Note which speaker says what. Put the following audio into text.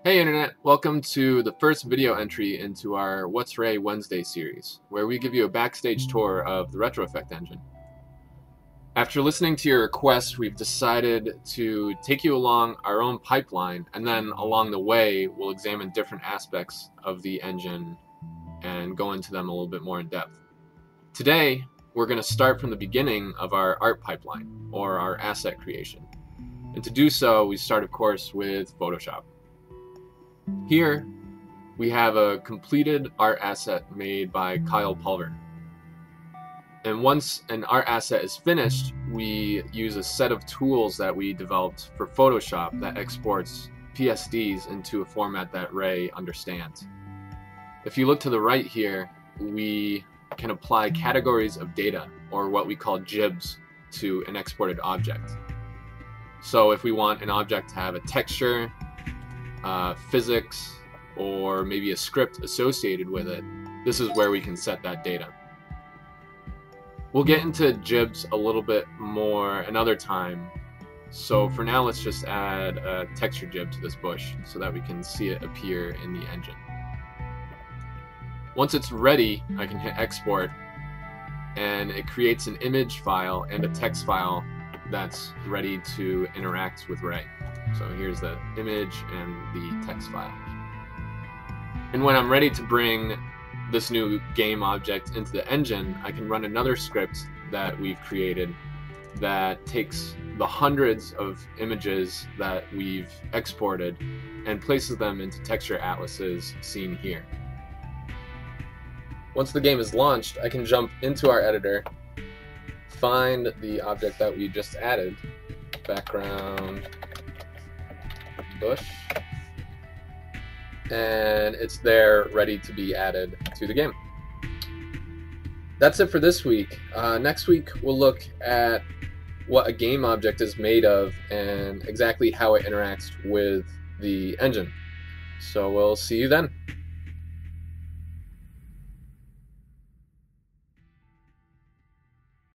Speaker 1: Hey Internet, welcome to the first video entry into our What's RAE Wednesday series, where we give you a backstage tour of the RetroEffect engine. After listening to your requests, we've decided to take you along our own pipeline, and then along the way we'll examine different aspects of the engine and go into them a little bit more in depth. Today, we're going to start from the beginning of our art pipeline, or our asset creation. And to do so, we start, of course, with Photoshop. Here, we have a completed art asset made by Kyle Pulver. And once an art asset is finished, we use a set of tools that we developed for Photoshop that exports PSDs into a format that RAE understands. If you look to the right here, we can apply categories of data, or what we call GIBs, to an exported object. So if we want an object to have a texture, physics, or maybe a script associated with it, this is where we can set that data. We'll get into GIBs a little bit more another time, so for now let's just add a texture GIB to this bush so that we can see it appear in the engine. Once it's ready, I can hit export, and it creates an image file and a text file that's ready to interact with RAE. So here's the image and the text file. And when I'm ready to bring this new game object into the engine, I can run another script that we've created that takes the hundreds of images that we've exported and places them into texture atlases seen here. Once the game is launched, I can jump into our editor, find the object that we just added, background bush, and it's there ready to be added to the game. That's it for this week. Next week we'll look at what a game object is made of and exactly how it interacts with the engine. So we'll see you then.